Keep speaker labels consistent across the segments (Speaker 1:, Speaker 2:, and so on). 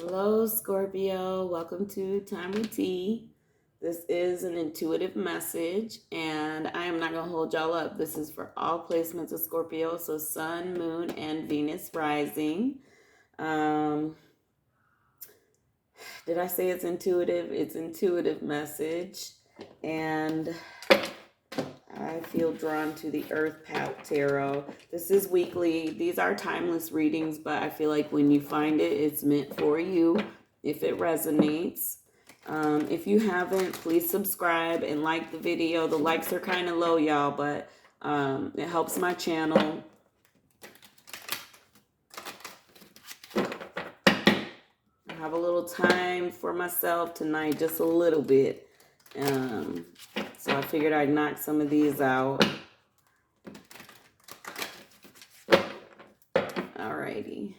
Speaker 1: Hello, Scorpio. Welcome to Time Wit T. This is an intuitive message, and I am not going to hold y'all up. This is for all placements of Scorpio, so Sun, Moon, and Venus rising. Did I say it's intuitive? It's intuitive message, and I feel drawn to the Earth Path Tarot. This is weekly. These are timeless readings, but I feel like when you find it, it's meant for you if it resonates. If you haven't, please subscribe and like the video. The likes are kind of low, y'all, but it helps my channel. I have a little time for myself tonight, just a little bit. So I figured I'd knock some of these out. Alrighty.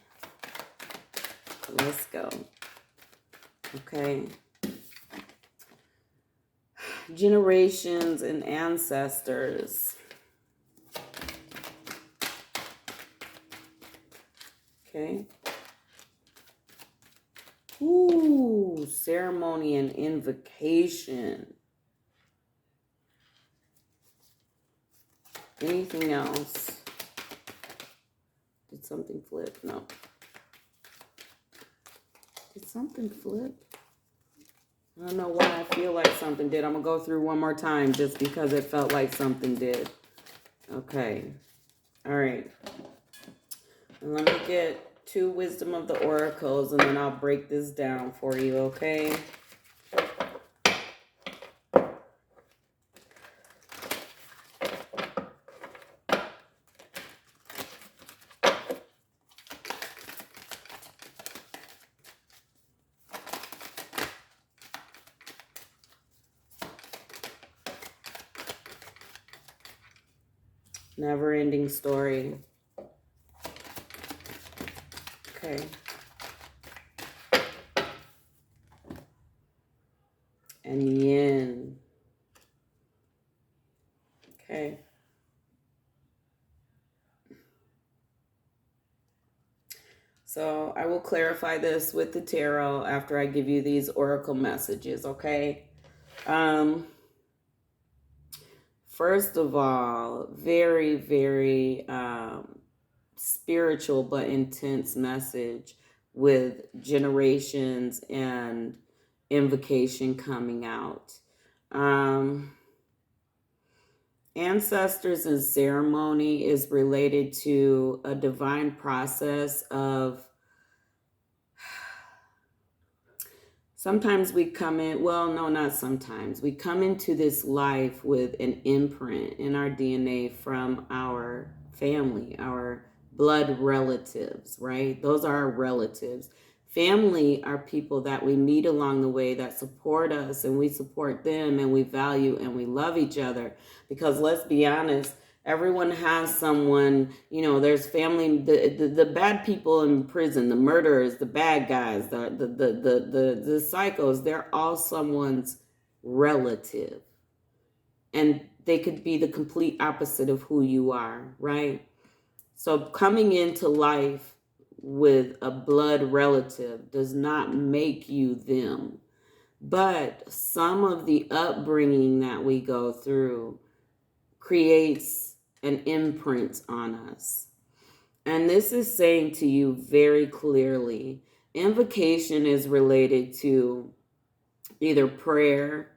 Speaker 1: Let's go. Okay. Generations and ancestors. Okay. Ooh, ceremony and invocation. Anything else? Did something flip? No. Did something flip? I don't know why I feel like something did. I'm going to go through one more time just because it felt like something did. Okay. All right. And let me get 2 Wisdom of the Oracles and then I'll break this down for you, okay? Never-ending story. Okay. And yin. Okay. So I will clarify this with the tarot after I give you these oracle messages, okay? First of all, very, very spiritual but intense message with generations and invocation coming out. Ancestors and ceremony is related to a divine process of, sometimes we come in, well, no, not sometimes. We come into this life with an imprint in our DNA from our family, our blood relatives, right? Those are our relatives. Family are people that we meet along the way that support us and we support them and we value and we love each other. Because let's be honest, everyone has someone, you know, there's family, the bad people in prison, the murderers, the bad guys, the psychos, they're all someone's relative. And they could be the complete opposite of who you are, right? So coming into life with a blood relative does not make you them. But some of the upbringing that we go through creates an imprint on us. And this is saying to you very clearly, invocation is related to either prayer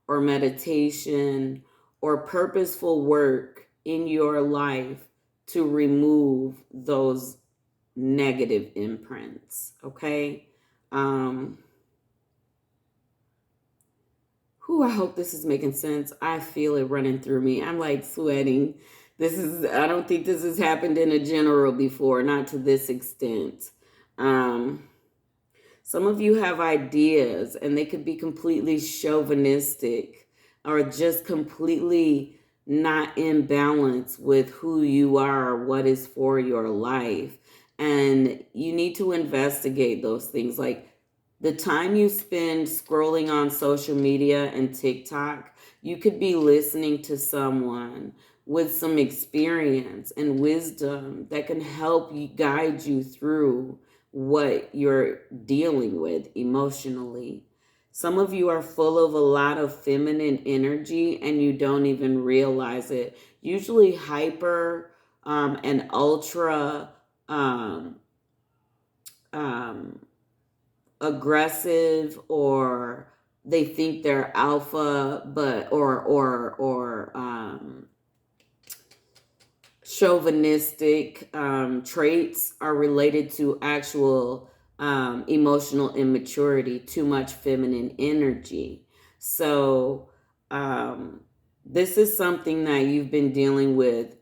Speaker 1: or meditation or purposeful work in your life to remove those negative imprints, okay? I hope this is making sense. I feel it running through me. I'm like sweating. I don't think this has happened in a general before, not to this extent. Some of you have ideas and they could be completely chauvinistic or just completely not in balance with who you are, what is for your life. And you need to investigate those things. Like the time you spend scrolling on social media and TikTok, you could be listening to someone with some experience and wisdom that can help you guide you through what you're dealing with emotionally. Some of you are full of a lot of feminine energy and you don't even realize it. Usually hyper and ultra um, um, aggressive, or they think they're alpha, but or chauvinistic traits are related to actual emotional immaturity, too much feminine energy. So this is something that you've been dealing with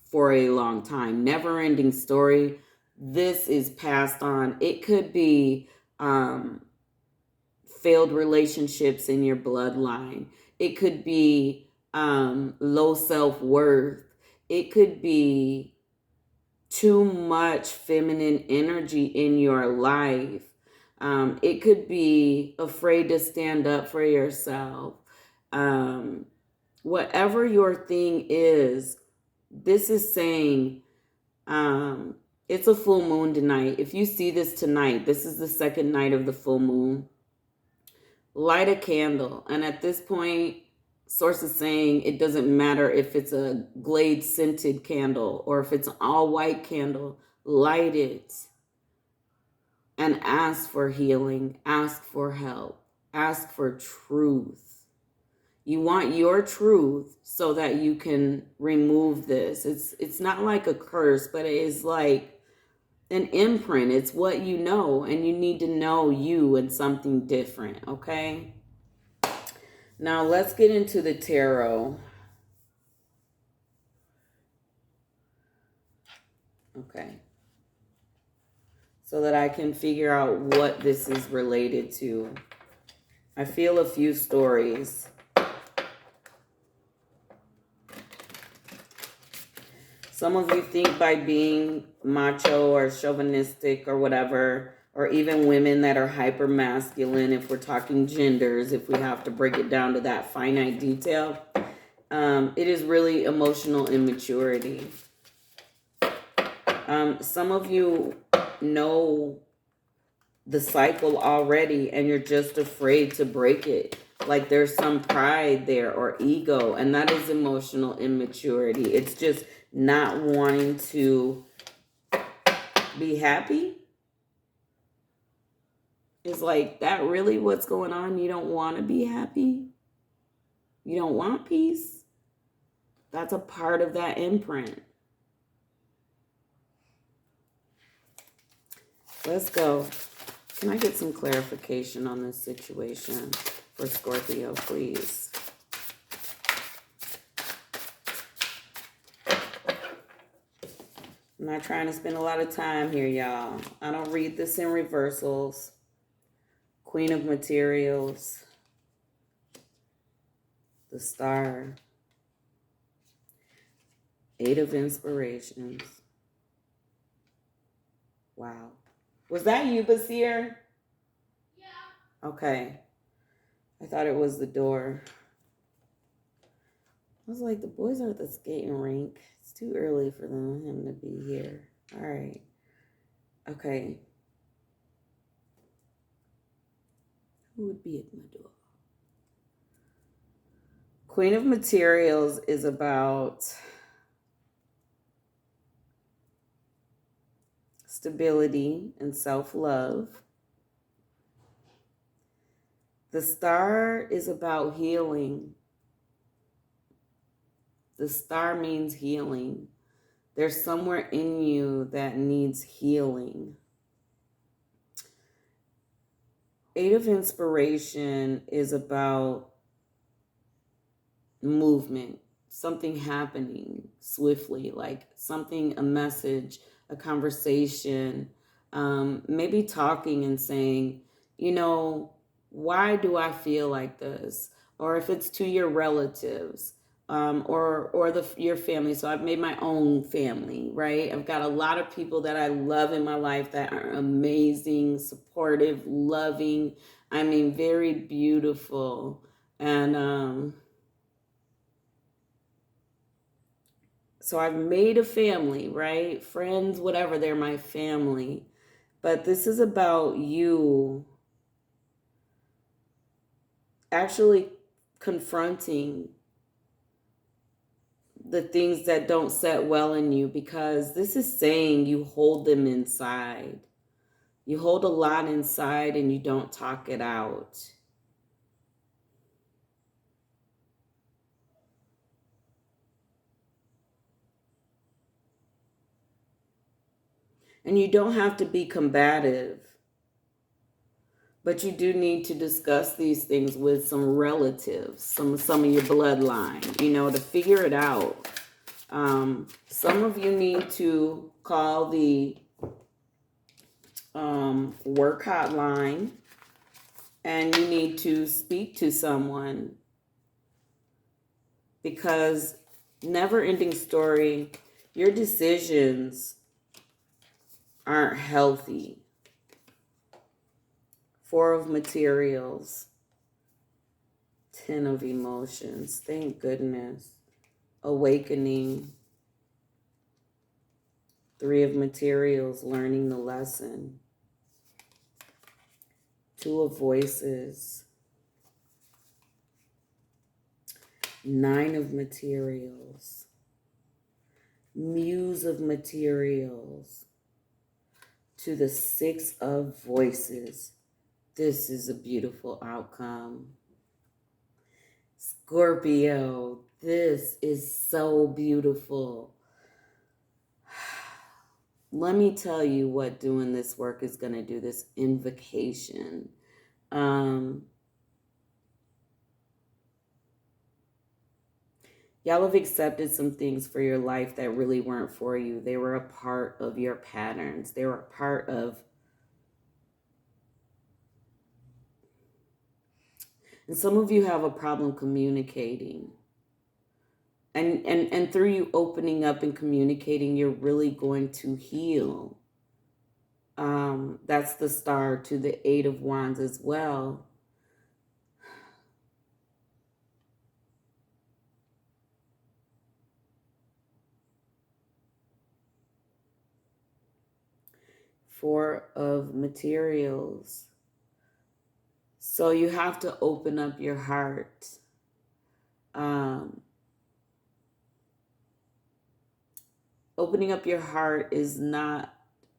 Speaker 1: for a long time. Never ending story. This is passed on. It could be failed relationships in your bloodline. It could be low self-worth. It could be too much feminine energy in your life. It could be afraid to stand up for yourself. Whatever your thing is, this is saying it's a full moon tonight. If you see this tonight, this is the second night of the full moon. Light a candle. And at this point, source is saying it doesn't matter if it's a Glade scented candle or if it's an all white candle. Light it and ask for healing, ask for help, ask for truth. You want your truth so that you can remove this. It's not like a curse, but it is like an imprint. It's what you know, and you need to know you and something different, okay? Now let's get into the tarot. Okay. So that I can figure out what this is related to. I feel a few stories. Some of you think by being macho or chauvinistic or whatever, or even women that are hyper masculine, if we're talking genders, if we have to break it down to that finite detail, it is really emotional immaturity. Some of you know the cycle already and you're just afraid to break it. Like there's some pride there or ego, and that is emotional immaturity. It's just not wanting to be happy. Is like that really what's going on? You don't want to be happy? You don't want peace? That's a part of that imprint. Let's go. Can I get some clarification on this situation for Scorpio, please? I'm not trying to spend a lot of time here, y'all. I don't read this in reversals. Queen of Materials. The Star. Eight of Inspirations. Wow. Was that you, Basir? Yeah. Okay. I thought it was the door. I was like, the boys are at the skating rink. It's too early for him to be here. All right. Okay. Who would be at my door? Queen of Materials is about stability and self-love. The Star is about healing. The Star means healing. There's somewhere in you that needs healing. Eight of Inspiration is about movement, something happening swiftly, like something, a message, a conversation, maybe talking and saying, you know, why do I feel like this? Or if it's to your relatives, or your family. So I've made my own family, right? I've got a lot of people that I love in my life that are amazing, supportive, loving. I mean, very beautiful. And so I've made a family, right? Friends, whatever, they're my family. But this is about you actually confronting the things that don't set well in you, because this is saying you hold them inside. You hold a lot inside and you don't talk it out. And you don't have to be combative, but you do need to discuss these things with some relatives, some of your bloodline, to figure it out. Some of you need to call the work hotline, and you need to speak to someone, because never ending story, your decisions aren't healthy. Four of materials, 10 of emotions, thank goodness. Awakening, 3 of materials, learning the lesson. 2 of voices, 9 of materials, muse of materials, to the 6 of voices. This is a beautiful outcome. Scorpio, this is so beautiful. Let me tell you what doing this work is going to do, this invocation. Y'all have accepted some things for your life that really weren't for you. They were a part of your patterns. They were a part of... And some of you have a problem communicating. And through you opening up and communicating, you're really going to heal. That's the star to the 8 of Wands as well. Four of materials. So you have to open up your heart. Opening up your heart is not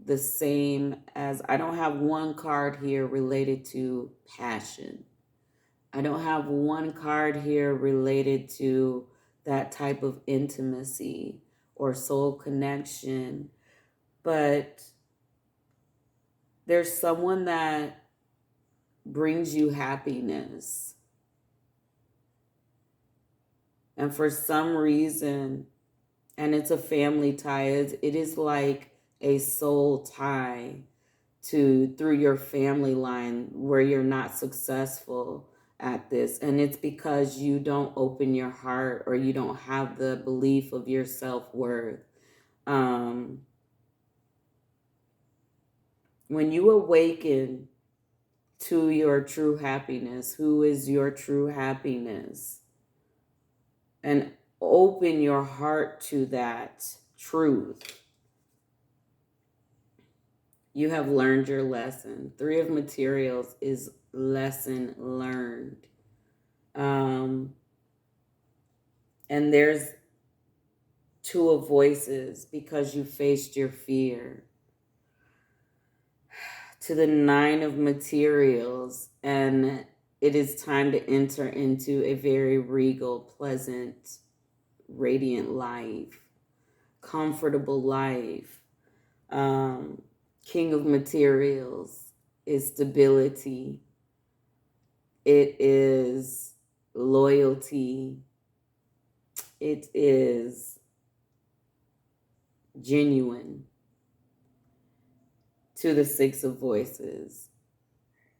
Speaker 1: the same as... I don't have one card here related to passion. I don't have one card here related to that type of intimacy or soul connection. But there's someone that brings you happiness. And for some reason, and it's a family tie, it is like a soul tie through your family line where you're not successful at this. And it's because you don't open your heart, or you don't have the belief of your self-worth. When you awaken to your true happiness, who is your true happiness, and open your heart to that truth, you have learned your lesson. 3 of materials is lesson learned. And there's 2 of voices, because you faced your fear. To the 9 of materials, and it is time to enter into a very regal, pleasant, radiant life, comfortable life. King of materials is stability. It is loyalty. It is genuine. To the 6 of voices,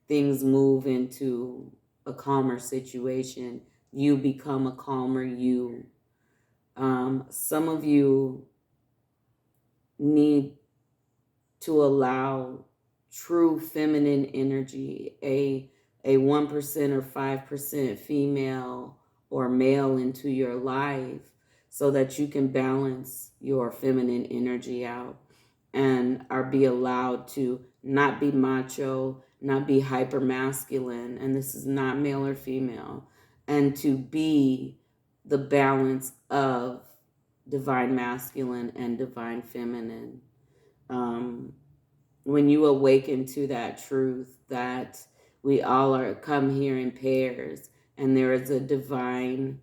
Speaker 1: things move into a calmer situation. You become a calmer you. Some of you need to allow true feminine energy, a 1% or 5% female or male into your life, so that you can balance your feminine energy out and are be allowed to not be macho, not be hyper masculine, and this is not male or female, and to be the balance of divine masculine and divine feminine. Um, when you awaken to that truth that we all are come here in pairs and there is a divine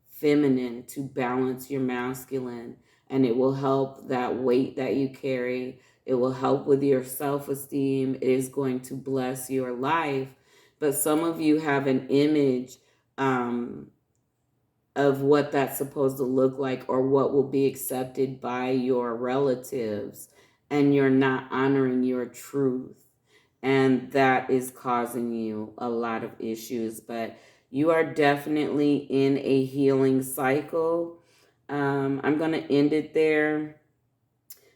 Speaker 1: feminine to balance your masculine, and it will help that weight that you carry. It will help with your self-esteem. It is going to bless your life. But some of you have an image of what that's supposed to look like or what will be accepted by your relatives, and you're not honoring your truth, and that is causing you a lot of issues. But you are definitely in a healing cycle. I'm going to end it there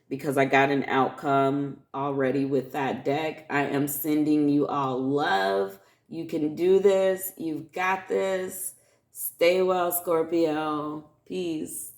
Speaker 1: because I got an outcome already with that deck. I am sending you all love. You can do this. You've got this. Stay well, Scorpio. Peace.